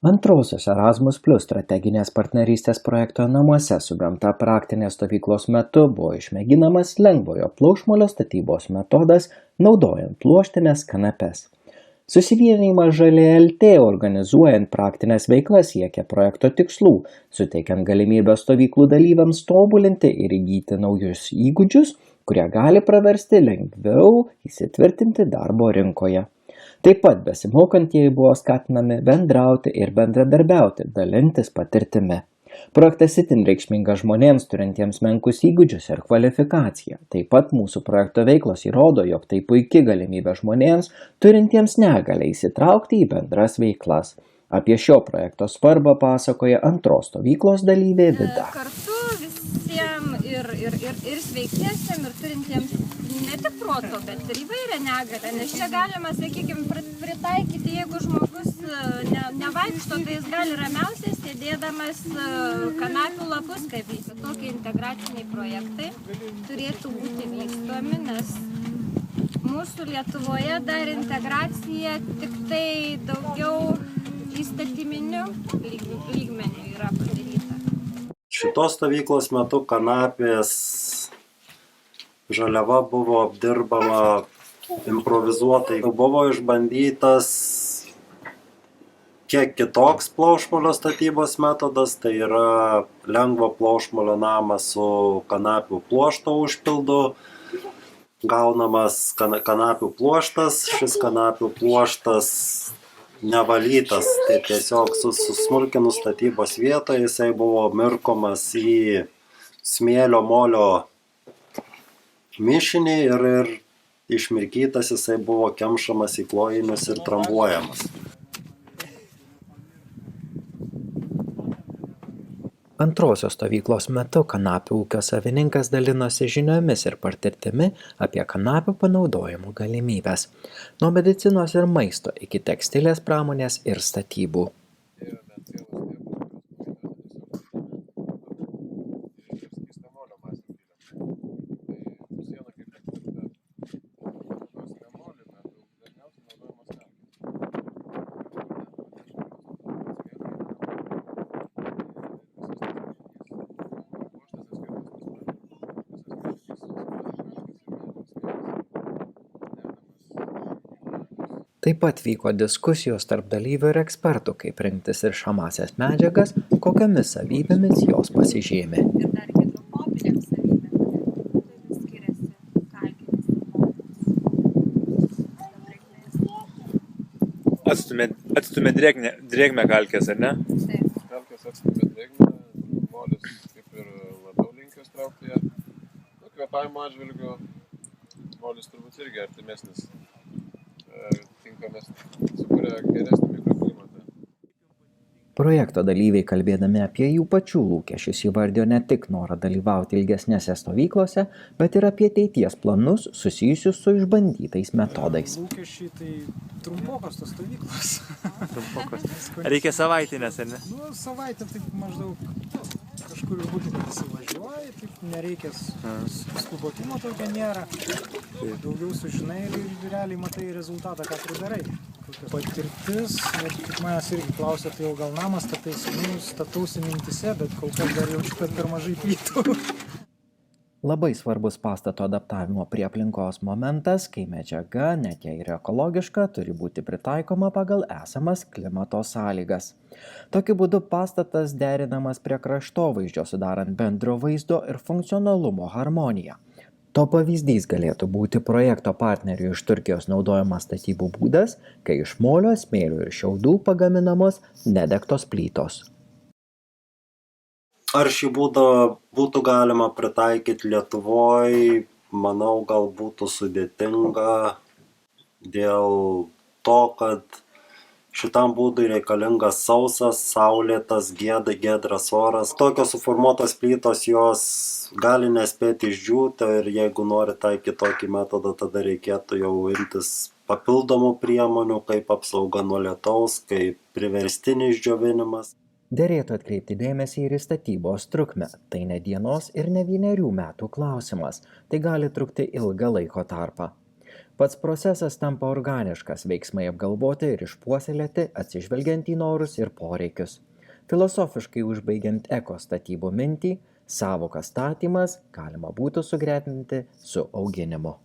Antrosios Erasmus Plus strateginės partnerystės projekto Namuose su gamta praktinės stovyklos metu buvo išmėginamas lengvojo plaušmalio statybos metodas naudojant pluoštines kanapes. Susivienijimas Žali LT organizuojant praktinės veiklas siekia projekto tikslų, suteikiant galimybę stovyklų dalyviams tobulinti ir įgyti naujus įgūdžius, kurie gali praversti lengviau įsitvirtinti darbo rinkoje. Taip pat besimokantieji buvo skatinami bendrauti ir bendradarbiauti, dalintis patirtimi. Projektas itin reikšmingas žmonėms turintiems menkus įgūdžius ir kvalifikaciją. Taip pat mūsų projekto veiklos įrodo, jog tai puikia galimybė žmonėms turintiems negalią įsitraukti į bendras veiklas. Apie šio projekto svarbą pasakoja antros stovyklos dalyvė Vida. Kartu visiems ir sveikiesiems, ir turintiems ne tik proto, bet ir įvairią negalę. Nes čia galima, sakykime, pritaikyti, jeigu žmogus nevaikšto, tai jis gali ramiausiai sėdėdamas kanapių lapus kabyti. Tokie integraciniai projektai turėtų būti vystomi, nes mūsų Lietuvoje dar integracija tik tai daugiau įstatyminiu lygmeniu yra padaryta. Šitos stovyklos metu kanapės žaliava buvo apdirbama improvizuotai. Buvo išbandytas kiek kitoks plaušmalio statybos metodas, tai yra lengvo plaušmalio namas su kanapių pluošto užpildu. Gaunamas kanapių pluoštas, šis kanapių pluoštas nevalytas, tai tiesiog susmulkinus statybos vietoje jisai buvo mirkomas į smėlio molio mišinį ir išmirkytas jisai buvo kemšamas į klojinius ir trambuojamas. Antrosios stovyklos metu kanapių ūkio savininkas dalinosi žiniomis ir patirtimi apie kanapių panaudojimo galimybės, nuo medicinos ir maisto iki tekstilės pramonės ir statybų. Taip pat vyko diskusijos tarp dalyvių ir ekspertų, kaip rinktis ir šamasias medžiagas, kokiamis savybėmis jos pasižymi. Ir dar hidrofobinėm savybėm, tai skiriasi kalkinis molis. Atstumė drėgmę kalkės, ar ne? Taip. Kalkės atstumė drėgmę, molis kaip ir labiau linkęs traukti ją. Kvėpavimo atžvilgiu molis turbūt irgi artimesnis. Sukuria geresnį mikroklimatą. Projekto dalyviai kalbėdami apie jų pačių lūkesčius įvardijo ne tik norą dalyvauti ilgesnėse stovyklose, bet ir apie ateities planus susijusius su išbandytais metodais. Lūkesčiai tai trumpokos tos stovyklos. Trumpokos. Reikia savaitinės, ar ne? Savaitę taip maždaug kažkur būti, kad įsivažiuoji, taip nereikia skubotimo tokio nėra. Daugiau sužinai ir realiai matai rezultatą, ką pridarai. Patirtis, kaip manęs irgi klausė, tai jau gal namas statausi mintise, bet kol kas dar jaučiu, kad per mažai plytų. Labai svarbus pastato adaptavimo prie aplinkos momentas, kai medžiaga, net jei ir ekologiška, turi būti pritaikoma pagal esamas klimato sąlygas. Tokiu būdu pastatas derinamas prie kraštovaizdžio, sudarant bendro vaizdo ir funkcionalumo harmoniją. To pavyzdys galėtų būti projekto partnerių iš Turkijos naudojamas statybų būdas, kai iš molio, smėlio ir šiaudų pagaminamos nedegtos plytos. Ar šį būdą būtų galima pritaikyti Lietuvoje, manau, gal būtų sudėtinga dėl to, kad šitam būdui reikalingas sausas, saulėtas, giedras oras. Tokios suformuotos plytos jos gali nespėti išdžiūti ir jeigu nori taikyti tokį metodą, tada reikėtų jau imtis papildomų priemonių, kaip apsauga nuo lietaus, kaip priverstinis džiovinimas. Derėtų atkreipti dėmesį ir į statybos trukmę. Tai ne dienos ir ne 1 metų klausimas. Tai gali trukti ilgą laiko tarpą. Pats procesas tampa organiškas, veiksmai apgalvoti ir išpuoselėti, atsižvelgiant į norus ir poreikius. Filosofiškai užbaigiant ekostatybų mintį, sąvoką statymas galima būtų sugretinti su auginimu.